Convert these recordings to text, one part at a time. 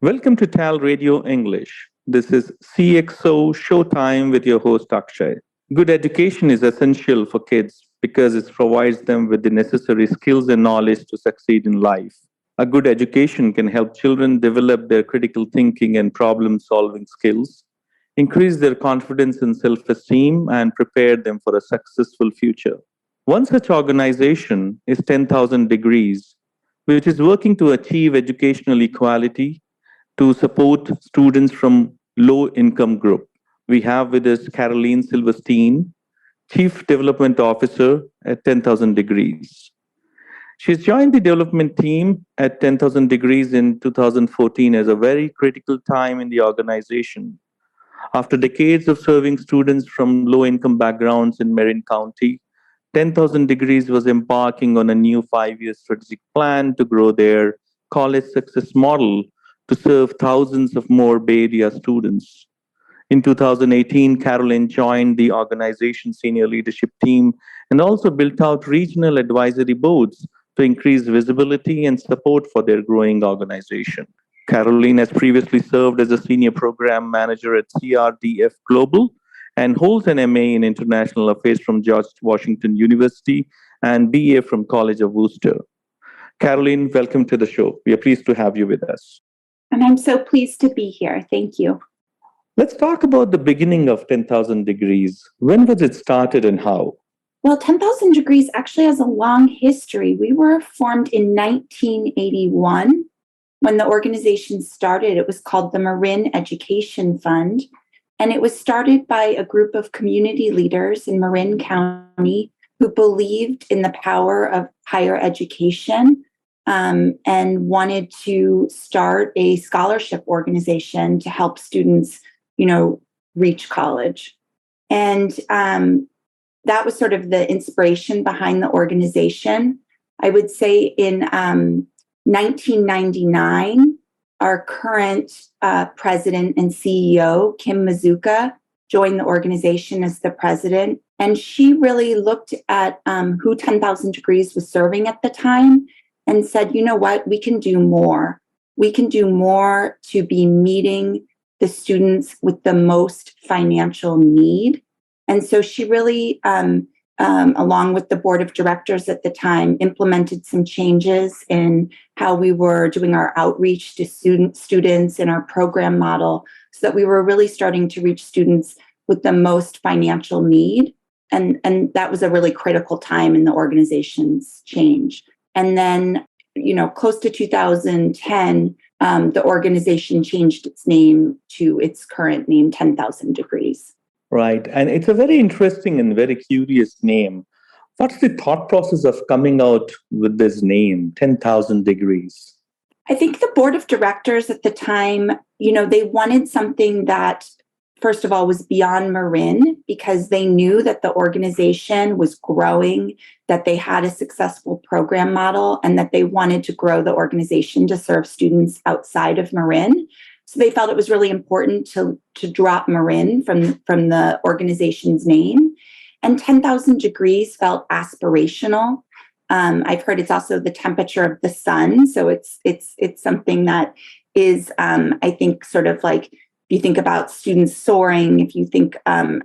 Welcome to TALRadio English. This is CXO Showtime with your host Akshay. Good education is essential for kids because it provides them with the necessary skills and knowledge to succeed in life. A good education can help children develop their critical thinking and problem solving skills, increase their confidence and self esteem, and prepare them for a successful future. One such organization is 10,000 Degrees, which is working to achieve educational equality to support students from low income group. We have with us Caroline Silverstein, Chief Development Officer at 10,000 Degrees. She's joined the development team at 10,000 Degrees in 2014 as a very critical time in the organization. After decades of serving students from low income backgrounds in Marin County, 10,000 Degrees was embarking on a new 5 year strategic plan to grow their college success model to serve thousands of more Bay Area students. In 2018, Caroline joined the organization's senior leadership team and also built out regional advisory boards to increase visibility and support for their growing organization. Caroline has previously served as a senior program manager at CRDF Global and holds an MA in International Affairs from George Washington University and BA from College of Worcester. Caroline, welcome to the show. We are pleased to have you with us. And I'm so pleased to be here. Thank you. Let's talk about the beginning of 10,000 Degrees. When was it started and how? Well, 10,000 Degrees actually has a long history. We were formed in 1981. When the organization started, it was called the Marin Education Fund. And it was started by a group of community leaders in Marin County who believed in the power of higher education and wanted to start a scholarship organization to help students, reach college. And that was sort of the inspiration behind the organization. I would say in 1999, our current president and CEO, Kim Mazuka, joined the organization as the president. And she really looked at who 10,000 Degrees was serving at the time and said, you know what, we can do more. We can do more to be meeting the students with the most financial need. And so she really, along with the board of directors at the time, implemented some changes in how we were doing our outreach to students in our program model so that we were really starting to reach students with the most financial need. And that was a really critical time in the organization's change. And then, close to 2010, the organization changed its name to its current name, 10,000 Degrees. Right. And it's a very interesting and very curious name. What's the thought process of coming out with this name, 10,000 Degrees? I think the board of directors at the time, they wanted something that, first of all, was beyond Marin because they knew that the organization was growing, that they had a successful program model, and that they wanted to grow the organization to serve students outside of Marin. So they felt it was really important to drop Marin from the organization's name. And 10,000 Degrees felt aspirational. I've heard it's also the temperature of the sun. So it's something that is, I think, sort of like, if you think about students soaring, if you think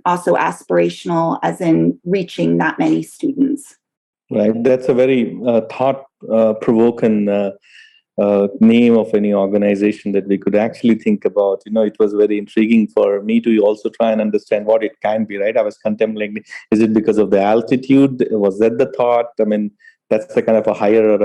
also aspirational as in reaching that many students. Right. That's a very thought-provoking name of any organization that we could actually think about. It was very intriguing for me to also try and understand what it can be, right? I was contemplating, is it because of the altitude? Was that the thought? I mean, that's the kind of a higher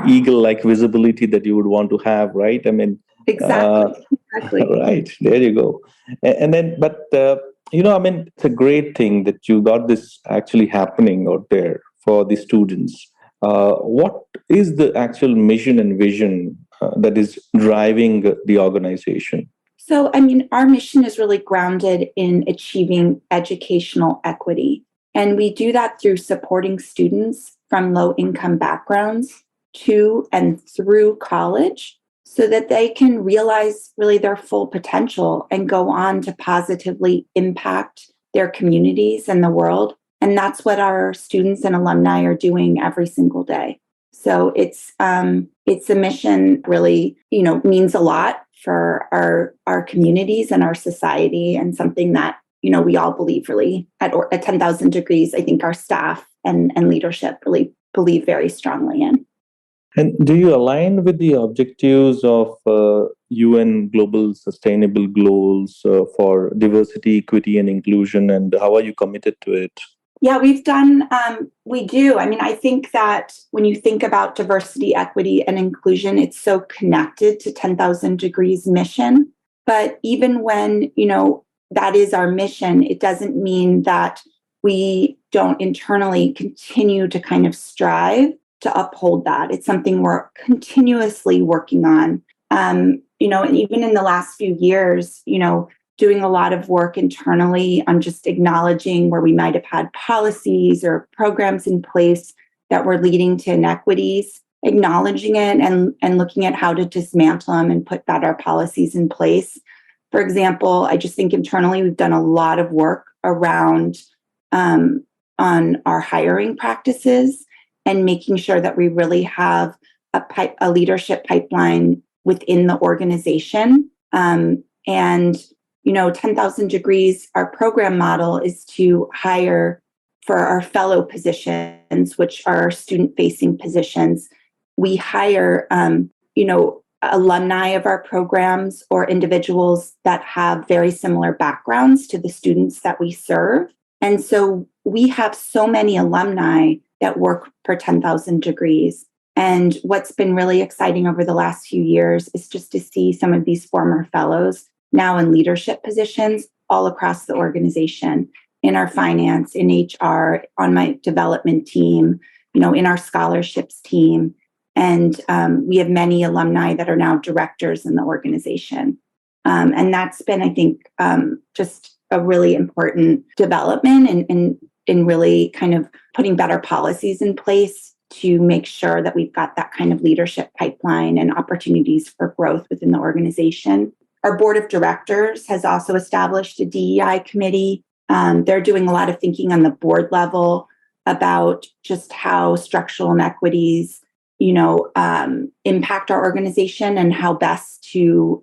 eagle-like visibility that you would want to have, right? I mean, exactly. Right. There you go. And then, but, it's a great thing that you got this actually happening out there for the students. What is the actual mission and vision that is driving the organization? So, our mission is really grounded in achieving educational equity. And we do that through supporting students from low-income backgrounds to and through college so that they can realize really their full potential and go on to positively impact their communities and the world. And that's what our students and alumni are doing every single day. So it's a mission really, means a lot for our communities and our society, and something that, we all believe really at 10,000 Degrees. I think our staff and leadership really believe very strongly in. And do you align with the objectives of UN Global Sustainable Goals for diversity, equity, and inclusion? And how are you committed to it? Yeah, we do. I mean, I think that when you think about diversity, equity, and inclusion, it's so connected to 10,000 Degrees mission. But even when, that is our mission, it doesn't mean that we don't internally continue to kind of strive to uphold that. It's something we're continuously working on. And even in the last few years, doing a lot of work internally on just acknowledging where we might have had policies or programs in place that were leading to inequities, acknowledging it and looking at how to dismantle them and put better policies in place. For example, I just think internally we've done a lot of work around on our hiring practices and making sure that we really have a leadership pipeline within the organization. And 10,000 Degrees, our program model is to hire for our fellow positions, which are student-facing positions. We hire, alumni of our programs or individuals that have very similar backgrounds to the students that we serve. And so we have so many alumni that work for 10,000 Degrees. And what's been really exciting over the last few years is just to see some of these former fellows now in leadership positions all across the organization, in our finance, in HR, on my development team, in our scholarships team. And we have many alumni that are now directors in the organization. And that's been, I think, just a really important development in really kind of putting better policies in place to make sure that we've got that kind of leadership pipeline and opportunities for growth within the organization. Our board of directors has also established a DEI committee. They're doing a lot of thinking on the board level about just how structural inequities, impact our organization and how best to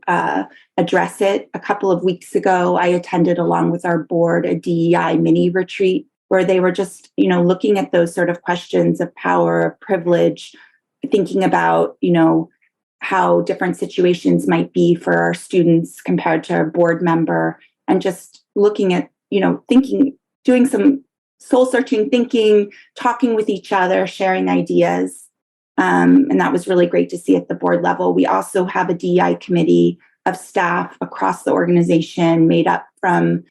address it. A couple of weeks ago, I attended along with our board a DEI mini retreat where they were just, looking at those sort of questions of power, of privilege, thinking about, how different situations might be for our students compared to our board member, and just looking at, thinking, doing some soul-searching thinking, talking with each other, sharing ideas. And that was really great to see at the board level. We also have a DEI committee of staff across the organization made up from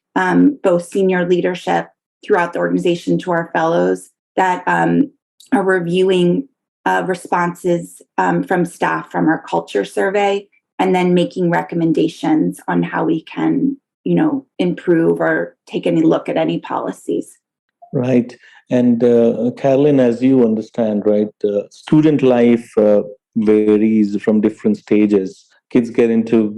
both senior leadership throughout the organization to our fellows that are reviewing responses from staff from our culture survey, and then making recommendations on how we can, improve or take any look at any policies. Right. And Caroline, as you understand, right, student life varies from different stages. Kids get into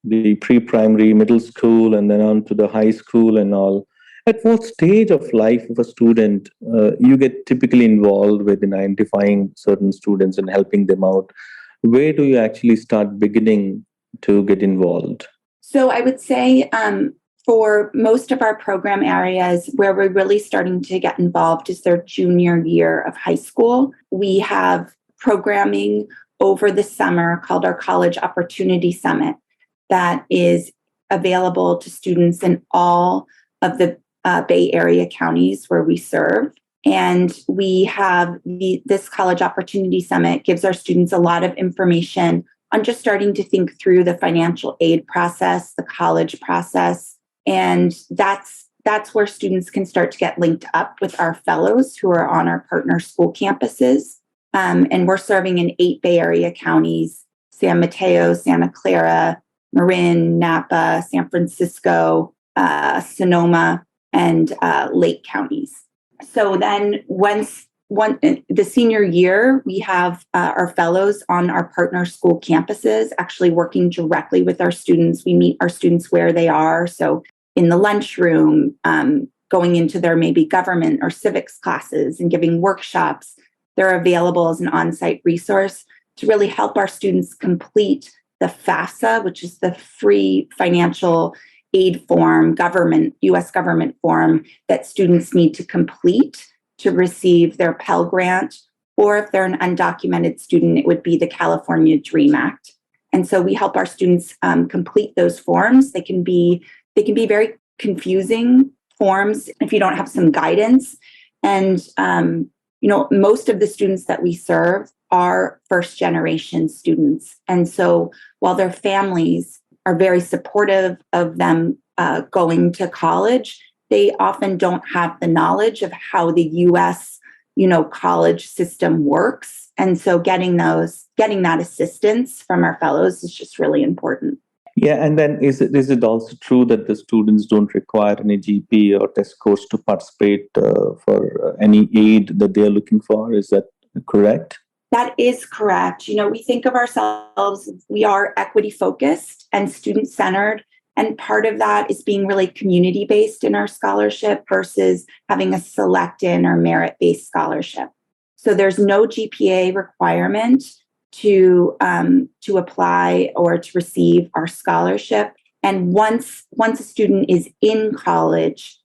the pre-primary, middle school, and then on to the high school and all. At what stage of life of a student you get typically involved with in identifying certain students and helping them out? Where do you actually start beginning to get involved? So I would say for most of our program areas, where we're really starting to get involved is their junior year of high school. We have programming over the summer called our College Opportunity Summit that is available to students in all of the Bay Area counties where we serve. And we have this College Opportunity Summit gives our students a lot of information on just starting to think through the financial aid process, the college process. And that's where students can start to get linked up with our fellows who are on our partner school campuses. And we're serving in 8 Bay Area counties: San Mateo, Santa Clara, Marin, Napa, San Francisco, Sonoma, and Lake counties. So then once the senior year, we have our fellows on our partner school campuses actually working directly with our students. We meet our students where they are. So in the lunchroom, going into their maybe government or civics classes and giving workshops. They're available as an on-site resource to really help our students complete the FAFSA, which is the free financial aid form, U.S. government form that students need to complete to receive their Pell Grant. Or if they're an undocumented student, it would be the California DREAM Act. And so we help our students complete those forms. They can be very confusing forms if you don't have some guidance. And most of the students that we serve are first generation students. And so while their families are very supportive of them going to college, they often don't have the knowledge of how the U.S. college system works. And so getting that assistance from our fellows is just really important. Yeah, and then is it also true that the students don't require any GP or test scores to participate for any aid that they are looking for? Is that correct? That is correct. We think of ourselves, we are equity focused and student centered. And part of that is being really community based in our scholarship versus having a select-in or merit-based scholarship. So there's no GPA requirement to apply or to receive our scholarship. And once a student is in college,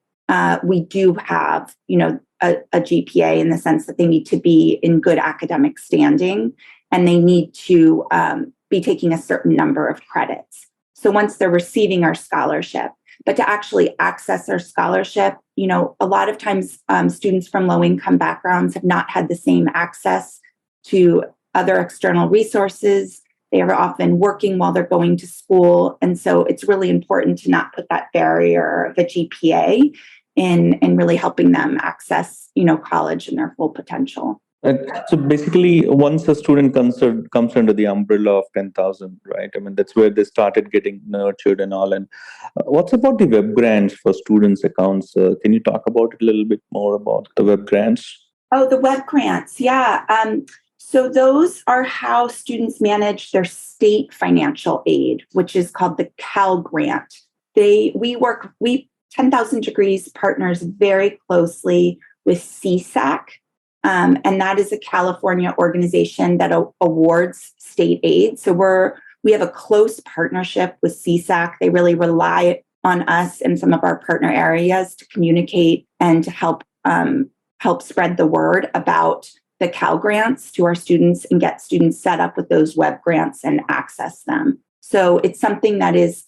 we do have, a GPA in the sense that they need to be in good academic standing and they need to be taking a certain number of credits. So once they're receiving our scholarship, but to actually access our scholarship, a lot of times students from low-income backgrounds have not had the same access to other external resources. They are often working while they're going to school. And so it's really important to not put that barrier of a GPA in really helping them access, college and their full potential. So basically, once a student comes under the umbrella of 10,000, right? I mean, that's where they started getting nurtured and all. And what's about the web grants for students' accounts? Can you talk about it a little bit more about the web grants? Oh, the web grants. Yeah. So those are how students manage their state financial aid, which is called the Cal Grant. 10,000 Degrees partners very closely with CSAC. And that is a California organization that awards state aid. So we have a close partnership with CSAC. They really rely on us in some of our partner areas to communicate and to help spread the word about the Cal Grants to our students and get students set up with those web grants and access them. So it's something that is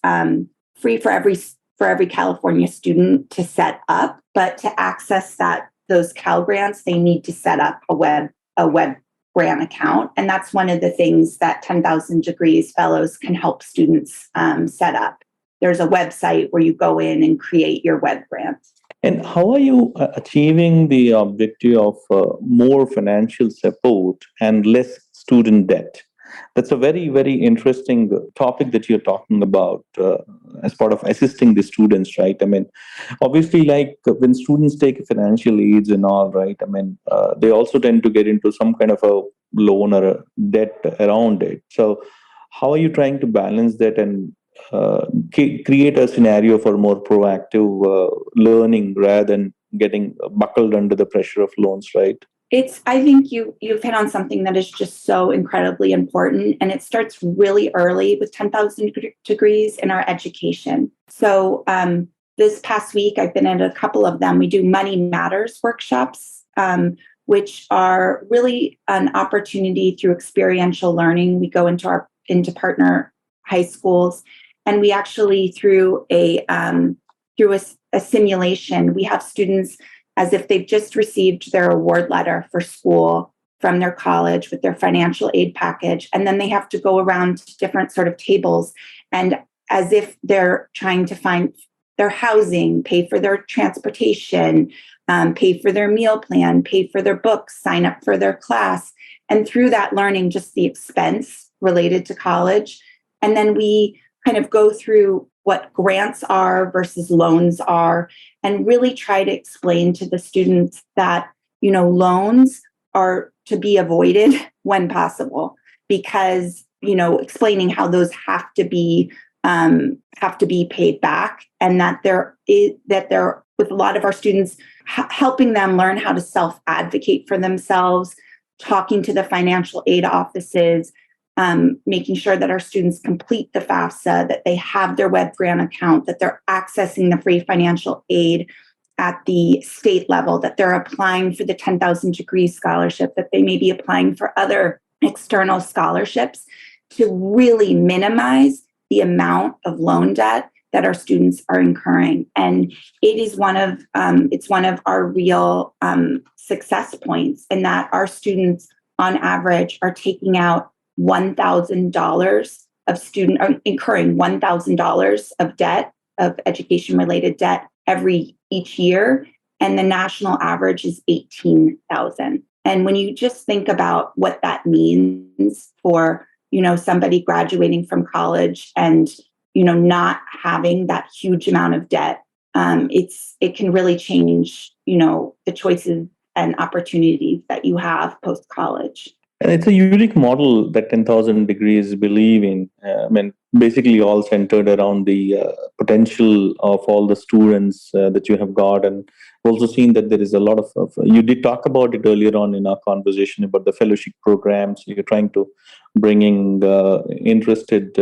free for every California student to set up, but to access those Cal Grants, they need to set up a web grant account. And that's one of the things that 10,000 Degrees Fellows can help students set up. There's a website where you go in and create your web grant. And how are you achieving the objective of more financial support and less student debt? That's a very, very interesting topic that you're talking about as part of assisting the students, right? I mean, obviously, like when students take financial aids and all, right? I mean, they also tend to get into some kind of a loan or a debt around it. So how are you trying to balance that and create a scenario for more proactive learning rather than getting buckled under the pressure of loans, right? I think you've hit on something that is just so incredibly important. And it starts really early with 10,000 Degrees in our education. So this past week, I've been at a couple of them. We do Money Matters workshops, which are really an opportunity through experiential learning. We go into partner high schools, and we actually through a simulation, we have students as if they've just received their award letter for school from their college with their financial aid package. And then they have to go around to different sort of tables, and as if they're trying to find their housing, pay for their transportation, pay for their meal plan, pay for their books, sign up for their class. And through that learning, just the expense related to college. And then we kind of go through what grants are versus loans are, and really try to explain to the students that, loans are to be avoided when possible, because, explaining how those have to be paid back, and that they're with a lot of our students, helping them learn how to self-advocate for themselves, talking to the financial aid offices, making sure that our students complete the FAFSA, that they have their web grant account, that they're accessing the free financial aid at the state level, that they're applying for the 10,000 Degrees Scholarship, that they may be applying for other external scholarships, to really minimize the amount of loan debt that our students are incurring. And it is one of our real success points, in that our students on average are taking out $1,000 of student, or incurring $1,000 of debt, of education related debt each year. And the national average is 18,000. And when you just think about what that means for, somebody graduating from college and, not having that huge amount of debt, it can really change, the choices and opportunities that you have post-college. And it's a unique model that 10,000 Degrees believe in. Basically all centered around the potential of all the students that you have got. And also seen that there is a lot of, you did talk about it earlier on in our conversation about the fellowship programs. You're trying to bringing interested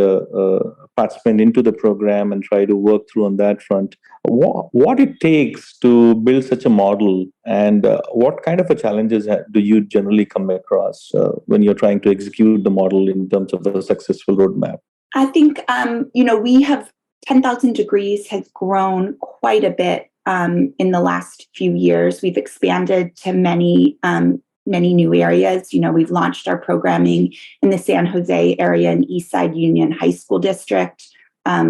participant into the program and try to work through on that front. What it takes to build such a model, and what kind of challenges do you generally come across when you're trying to execute the model in terms of a successful roadmap? I think, we have 10,000 Degrees has grown quite a bit in the last few years. We've expanded to many new areas. We've launched our programming in the San Jose area and Eastside Union High School District.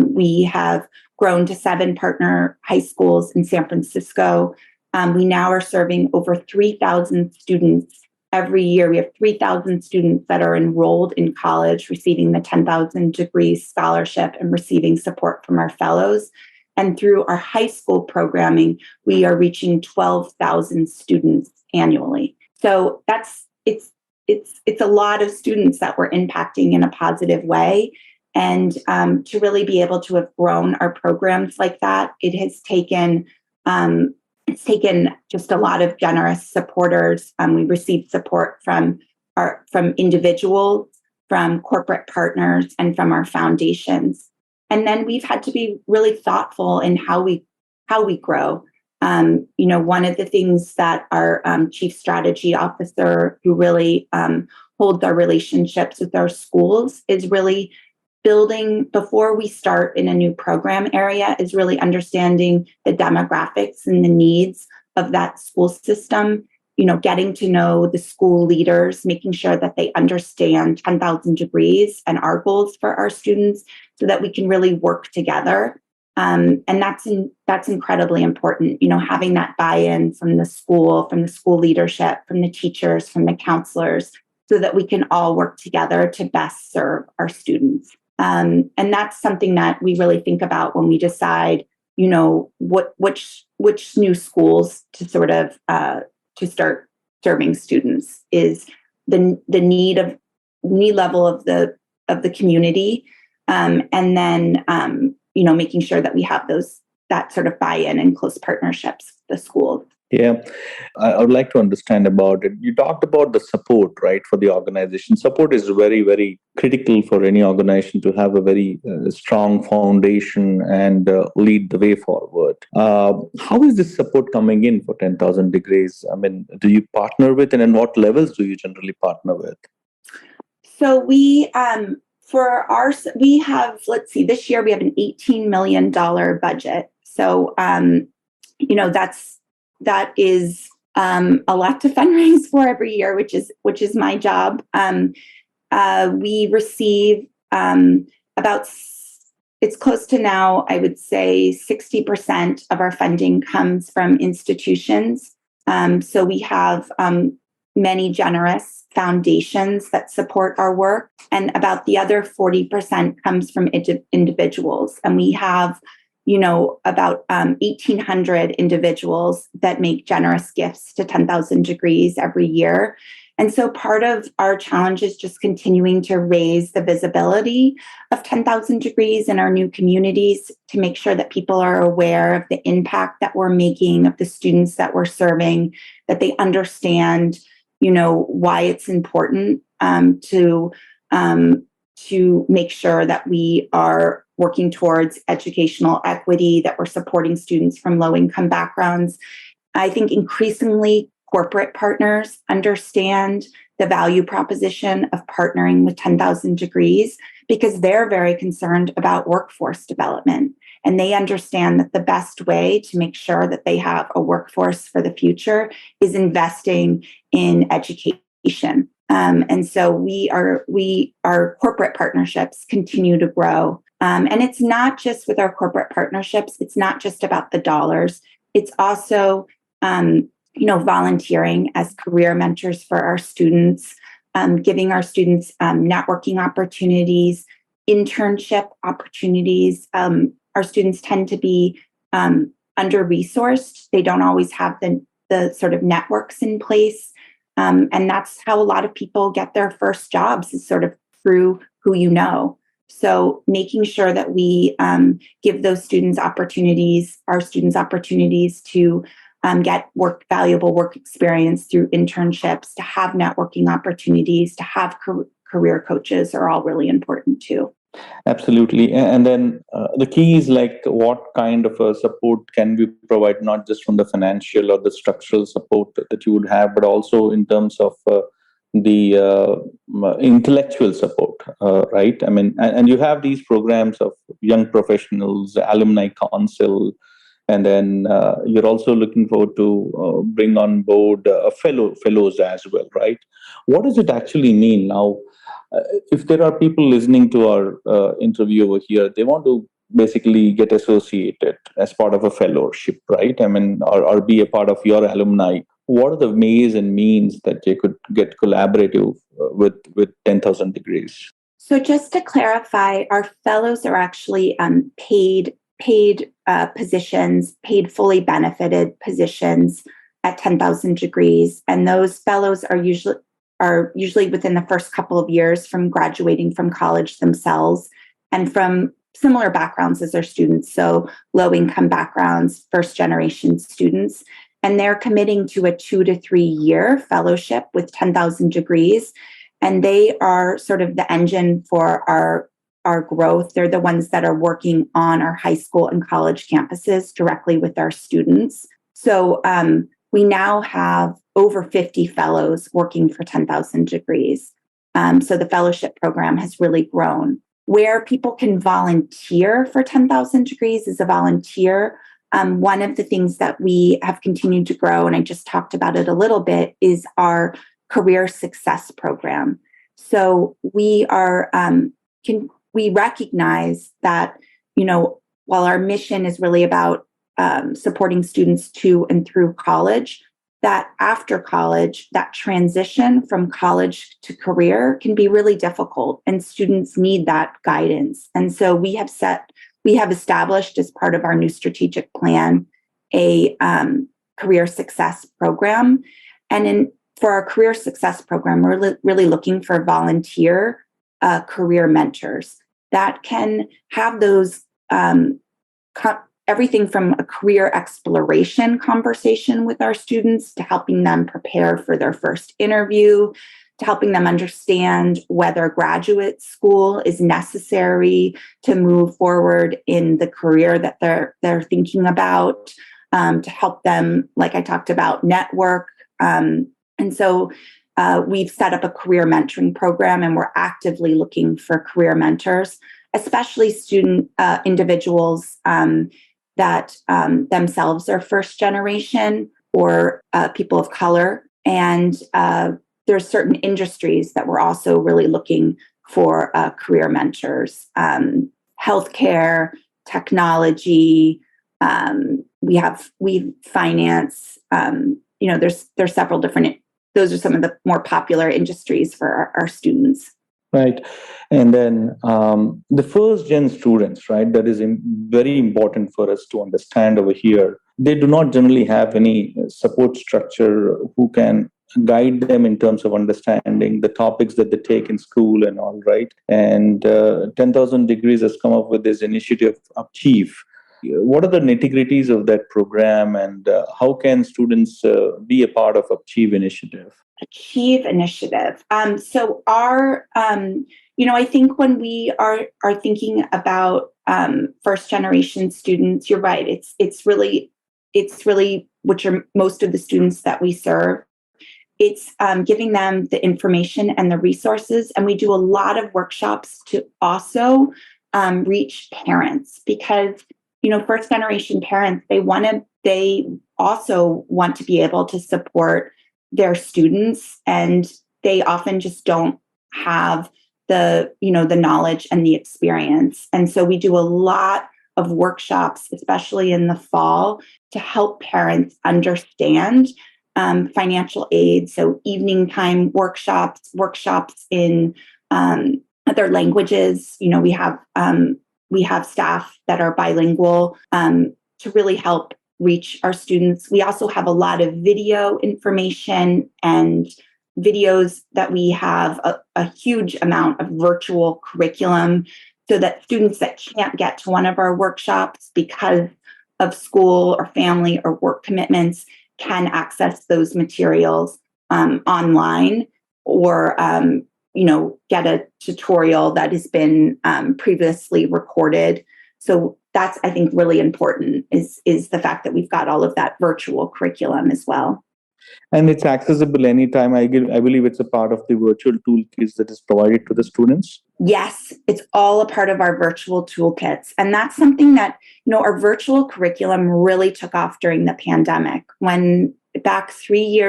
We have grown to 7 partner high schools in San Francisco. We now are serving over 3,000 students every year. We have 3,000 students that are enrolled in college, receiving the 10,000 Degrees Scholarship and receiving support from our fellows. And through our high school programming, we are reaching 12,000 students annually. So it's a lot of students that we're impacting in a positive way. And to really be able to have grown our programs like that, it has taken just a lot of generous supporters. We received support from individuals, from corporate partners, and from our foundations. And then we've had to be really thoughtful in how we grow. One of the things that our chief strategy officer, who really holds our relationships with our schools, is really building, before we start in a new program area, is really understanding the demographics and the needs of that school system, getting to know the school leaders, making sure that they understand 10,000 Degrees and our goals for our students, so that we can really work together. And that's incredibly important, having that buy-in from the school leadership, from the teachers, from the counselors, so that we can all work together to best serve our students. And that's something that we really think about when we decide, which new schools to sort of to start serving students, is the need level of the community, and then making sure that we have that sort of buy-in and close partnerships with the schools. Yeah, I would like to understand about it. You talked about the support, right, for the organization. Support is very, very critical for any organization to have a very strong foundation and lead the way forward. How is this support coming in for 10,000 Degrees? Do you partner with, and in what levels do you generally partner with? So we have, this year we have an $18 million budget. So, that is a lot to fundraise for every year, which is my job. We receive it's close to now, I would say 60% of our funding comes from institutions. So we have many generous foundations that support our work, and about the other 40% comes from individuals. And we have about 1,800 individuals that make generous gifts to 10,000 Degrees every year. And so part of our challenge is just continuing to raise the visibility of 10,000 Degrees in our new communities, to make sure that people are aware of the impact that we're making, of the students that we're serving, that they understand, why it's important to to make sure that we are working towards educational equity, that we're supporting students from low-income backgrounds. I think increasingly corporate partners understand the value proposition of partnering with 10,000 Degrees because they're very concerned about workforce development. And they understand that the best way to make sure that they have a workforce for the future is investing in education. And so our corporate partnerships continue to grow. And it's not just with our corporate partnerships. It's not just about the dollars. It's also, volunteering as career mentors for our students, giving our students networking opportunities, internship opportunities. Our students tend to be under-resourced. They don't always have the sort of networks in place. And that's how a lot of people get their first jobs, is sort of through who you know. So making sure that we give those students opportunities, our students opportunities to get valuable work experience through internships, to have networking opportunities, to have career coaches are all really important too. Absolutely. And then the key is like what kind of a support can we provide, not just from the financial or the structural support that you would have, but also in terms of the intellectual support, right? I mean, and you have these programs of young professionals, alumni council, and then you're also looking forward to bring on board fellows as well, right? What does it actually mean now? If there are people listening to our interview over here, they want to basically get associated as part of a fellowship, right? I mean, or be a part of your alumni. What are the ways and means that they could get collaborative with 10,000 Degrees? So just to clarify, our fellows are actually paid positions, paid fully benefited positions at 10,000 Degrees, and those fellows are usually within the first couple of years from graduating from college themselves and from similar backgrounds as their students, so low-income backgrounds, first-generation students, and they're committing to a 2 to 3 year fellowship with 10,000 Degrees, and they are sort of the engine for our growth. They're the ones that are working on our high school and college campuses directly with our students. So we now have over 50 fellows working for 10,000 Degrees. So the fellowship program has really grown. Where people can volunteer for 10,000 Degrees is a volunteer. One of the things that we have continued to grow, and I just talked about it a little bit, is our career success program. So we we recognize that, while our mission is really about supporting students to and through college, that after college, that transition from college to career can be really difficult, and students need that guidance. And so we have established as part of our new strategic plan a career success program. And for our career success program, we're really looking for volunteer career mentors that can have those everything from a career exploration conversation with our students to helping them prepare for their first interview, to helping them understand whether graduate school is necessary to move forward in the career that they're thinking about, to help them, like I talked about, network. And so we've set up a career mentoring program, and we're actively looking for career mentors, especially student individuals that themselves are first generation or people of color. And there's certain industries that we're also really looking for career mentors. Healthcare, technology, we finance. There's several different. Those are some of the more popular industries for our students. Right. And then the first gen students, right, that is very important for us to understand over here. They do not generally have any support structure who can guide them in terms of understanding the topics that they take in school and all, right? And 10,000 Degrees has come up with this initiative, Achieve, What are the nitty-gritties of that program, and how can students be a part of Achieve initiative? Achieve initiative. So our, I think when we are thinking about first generation students, you're right. It's really which are most of the students that we serve. It's giving them the information and the resources, and we do a lot of workshops to also reach parents because first generation parents they also want to be able to support their students, and they often just don't have the knowledge and the experience. And so we do a lot of workshops, especially in the fall, to help parents understand financial aid. So evening time workshops in other languages. We have staff that are bilingual to really help reach our students. We also have a lot of video information and videos that we have a huge amount of virtual curriculum so that students that can't get to one of our workshops because of school or family or work commitments can access those materials online or get a tutorial that has been previously recorded. So that's, I think, really important is the fact that we've got all of that virtual curriculum as well. And it's accessible anytime. I believe it's a part of the virtual toolkits that is provided to the students. Yes, it's all a part of our virtual toolkits. And that's something that, our virtual curriculum really took off during the pandemic. When back 3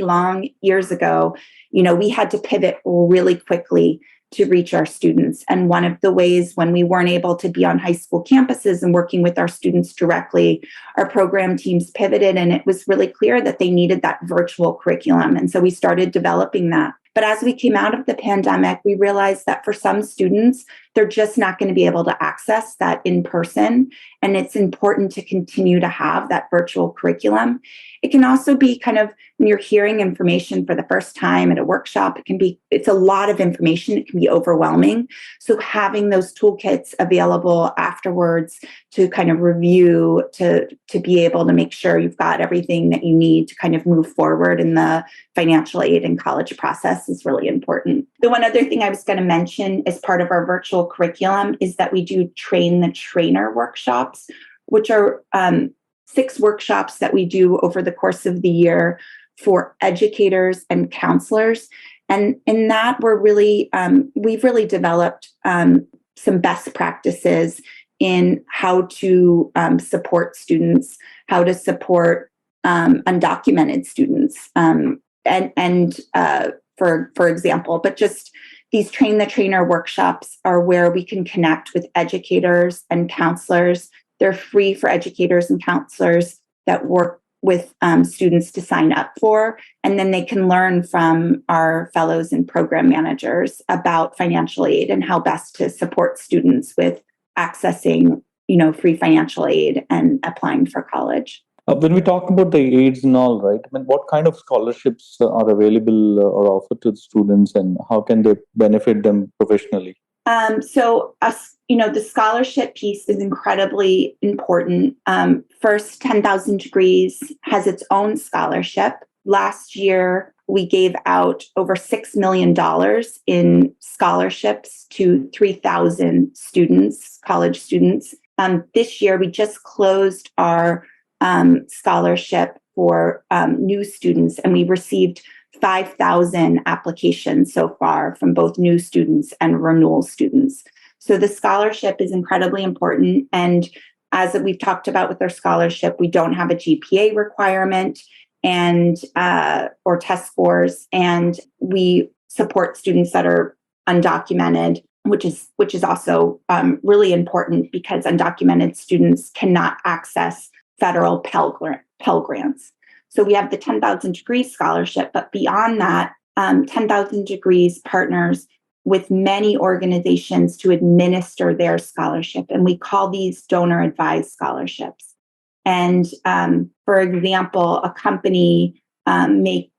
long years ago, we had to pivot really quickly to reach our students. And one of the ways when we weren't able to be on high school campuses and working with our students directly, our program teams pivoted, and it was really clear that they needed that virtual curriculum. And so we started developing that. But as we came out of the pandemic, we realized that for some students, they're just not going to be able to access that in person. And it's important to continue to have that virtual curriculum. It can also be kind of when you're hearing information for the first time at a workshop, it's a lot of information. It can be overwhelming. So having those toolkits available afterwards to kind of review, to be able to make sure you've got everything that you need to kind of move forward in the financial aid and college process is really important. The one other thing I was going to mention as part of our virtual curriculum is that we do train the trainer workshops, which are 6 workshops that we do over the course of the year for educators and counselors. And in that, we've really developed some best practices in how to support students, how to support undocumented students, for example. But just these train the trainer workshops are where we can connect with educators and counselors. They're free for educators and counselors that work with students to sign up for. And then they can learn from our fellows and program managers about financial aid and how best to support students with accessing, free financial aid and applying for college. When we talk about the aids and all, right, what kind of scholarships are available or offered to the students, and how can they benefit them professionally? The scholarship piece is incredibly important. First 10,000 Degrees has its own scholarship. Last year, we gave out over $6 million in scholarships to 3,000 students, college students. This year, we just closed our scholarship for new students, and we received 5,000 applications so far from both new students and renewal students. So the scholarship is incredibly important. And as we've talked about with our scholarship, we don't have a GPA requirement and or test scores, and we support students that are undocumented, which is also really important because undocumented students cannot access federal Pell Grants. So we have the 10,000 Degrees scholarship, but beyond that, 10,000 Degrees partners with many organizations to administer their scholarship. And we call these donor advised scholarships. And for example, a company may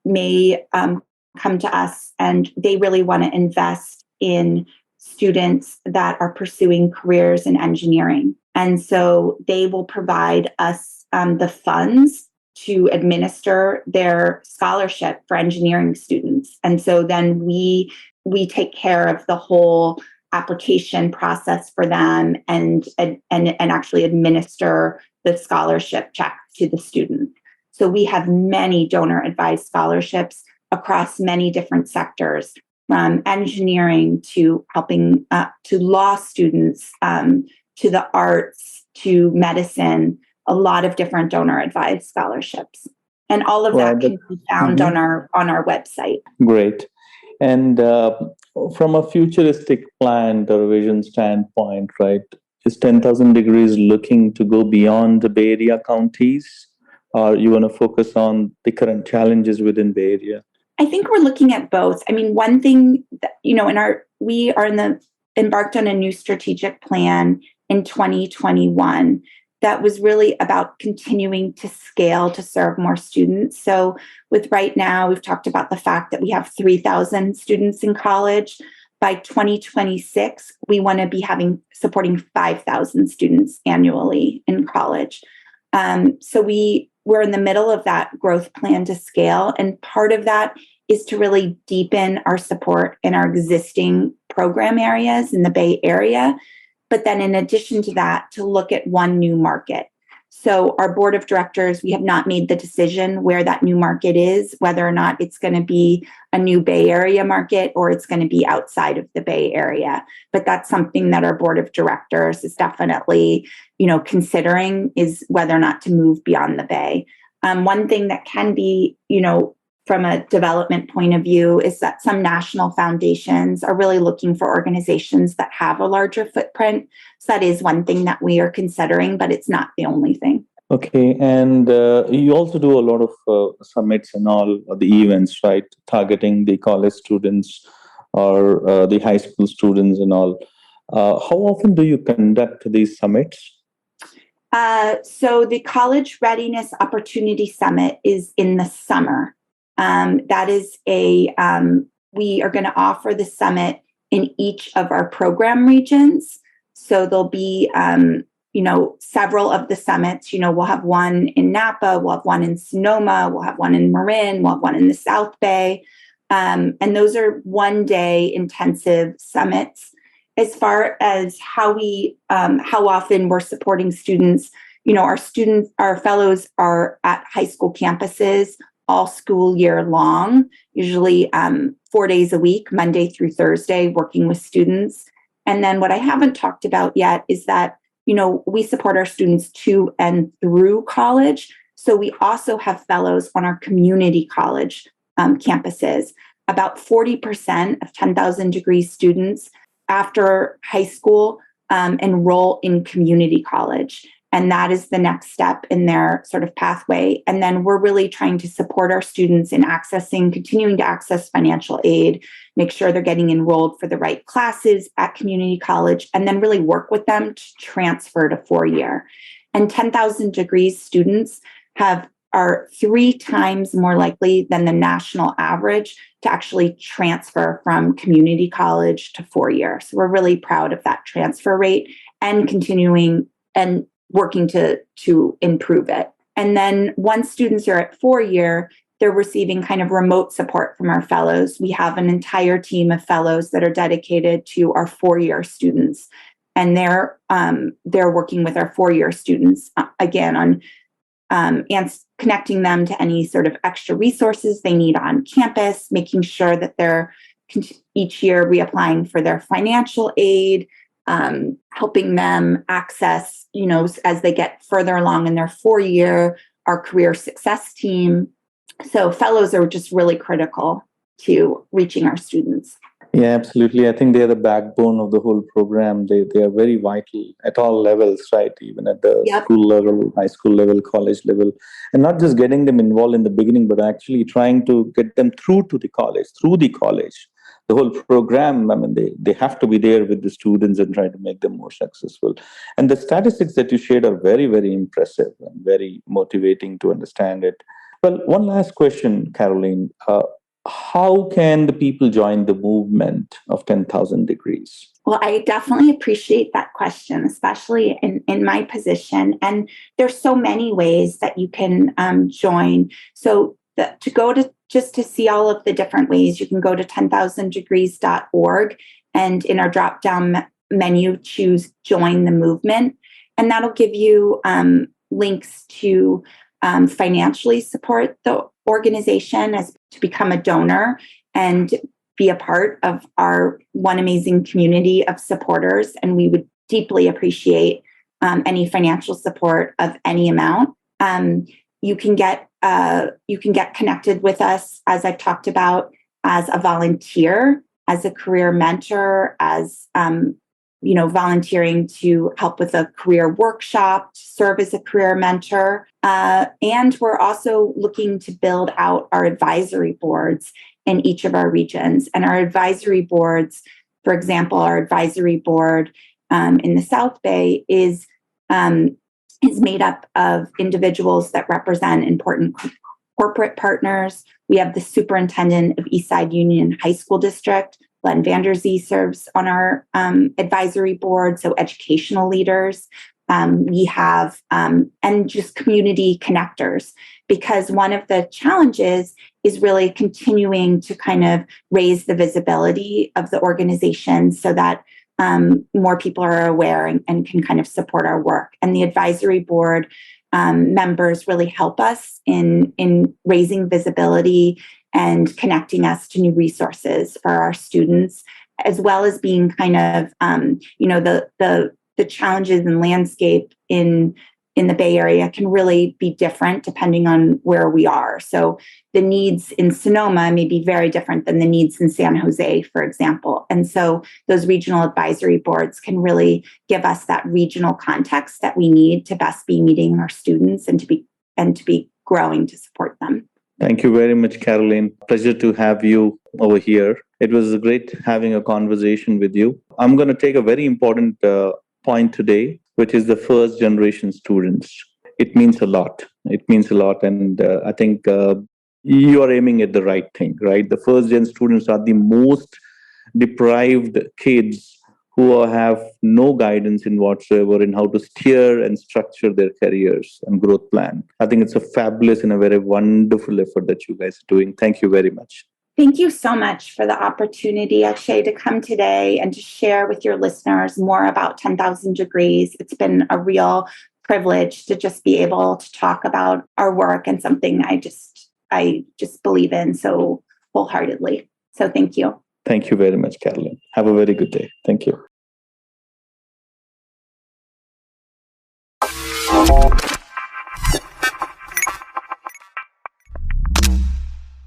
come to us and they really want to invest in students that are pursuing careers in engineering. And so they will provide us the funds to administer their scholarship for engineering students. And so then we take care of the whole application process for them and actually administer the scholarship check to the student. So we have many donor advised scholarships across many different sectors, from engineering to helping to law students, to the arts, to medicine, a lot of different donor advised scholarships. And all of that can be found on our website. Great. And from a futuristic plan or vision standpoint, right, is 10,000 Degrees looking to go beyond the Bay Area counties, or you want to focus on the current challenges within Bay Area? I think we're looking at both. I mean, one thing that, we are embarked on a new strategic plan in 2021 that was really about continuing to scale to serve more students. So with right now, we've talked about the fact that we have 3,000 students in college. By 2026, we want to be supporting 5,000 students annually in college. So we're in the middle of that growth plan to scale. And part of that is to really deepen our support in our existing program areas in the Bay Area. But then in addition to that, to look at one new market. So our board of directors, we have not made the decision where that new market is, whether or not it's going to be a new Bay Area market or it's going to be outside of the Bay Area. But that's something that our board of directors is definitely, considering, is whether or not to move beyond the Bay. One thing that can be, from a development point of view, is that some national foundations are really looking for organizations that have a larger footprint. So that is one thing that we are considering, but it's not the only thing. Okay, and you also do a lot of summits and all the events, right? Targeting the college students or the high school students and all. How often do you conduct these summits? So the College Readiness Opportunity Summit is in the summer. That is we are going to offer the summit in each of our program regions. So there'll be, several of the summits. We'll have one in Napa, we'll have one in Sonoma, we'll have one in Marin, we'll have one in the South Bay. And those are one-day intensive summits. As far as how often we're supporting students, our fellows are at high school campuses all school year long, usually 4 days a week, Monday through Thursday, working with students. And then what I haven't talked about yet is that, we support our students to and through college. So we also have fellows on our community college campuses. About 40% of 10,000 Degrees students after high school enroll in community college. And that is the next step in their sort of pathway. And then we're really trying to support our students in continuing to access financial aid, make sure they're getting enrolled for the right classes at community college, and then really work with them to transfer to 4-year. And 10,000 Degrees students are 3 times more likely than the national average to actually transfer from community college to 4-year. So we're really proud of that transfer rate and continuing and working to improve it. And then once students are at 4-year, they're receiving kind of remote support from our fellows. We have an entire team of fellows that are dedicated to our 4-year students. And they're working with our 4-year students, again, on and connecting them to any sort of extra resources they need on campus, making sure that they're each year reapplying for their financial aid, helping them access, as they get further along in their 4-year, our career success team. So fellows are just really critical to reaching our students. Yeah, absolutely. I think they are the backbone of the whole program. They are very vital at all levels, right? Even at the school level, high school level, college level. And not just getting them involved in the beginning, but actually trying to get them through the college. The whole program, they have to be there with the students and try to make them more successful. And the statistics that you shared are very, very impressive and very motivating to understand it. Well, one last question, Caroline. how can the people join the movement of 10,000 degrees? Well, I definitely appreciate that question, especially in my position. And there's so many ways that you can join. So to see all of the different ways, you can go to 10,000degrees.org, and in our drop-down menu, choose Join the Movement. And that'll give you links to financially support the organization as to become a donor and be a part of our one amazing community of supporters. And we would deeply appreciate any financial support of any amount. You can get connected with us, as I've talked about, as a volunteer, as a career mentor, as volunteering to help with a career workshop, to serve as a career mentor. And we're also looking to build out our advisory boards in each of our regions. And our advisory boards, for example, our advisory board in the South Bay is made up of individuals that represent important corporate partners. We have the superintendent of Eastside Union High School District. Len Vanderzee serves on our advisory board, so educational leaders. We have, and just community connectors, because one of the challenges is really continuing to kind of raise the visibility of the organization so that more people are aware and can kind of support our work. And the advisory board members really help us in raising visibility and connecting us to new resources for our students, as well as being kind of, the challenges and landscape in the Bay Area can really be different depending on where we are. So the needs in Sonoma may be very different than the needs in San Jose, for example. And so those regional advisory boards can really give us that regional context that we need to best be meeting our students and to be growing to support them. Thank you very much, Caroline. Pleasure to have you over here. It was great having a conversation with you. I'm going to take a very important point today, which is the first generation students. It means a lot. It means a lot. And I think you are aiming at the right thing, right? The first gen students are the most deprived kids who have no guidance in whatsoever in how to steer and structure their careers and growth plan. I think it's a fabulous and a very wonderful effort that you guys are doing. Thank you very much. Thank you so much for the opportunity, Akshay, to come today and to share with your listeners more about 10,000 Degrees. It's been a real privilege to just be able to talk about our work and something I just believe in so wholeheartedly. So thank you. Thank you very much, Caroline. Have a very good day. Thank you.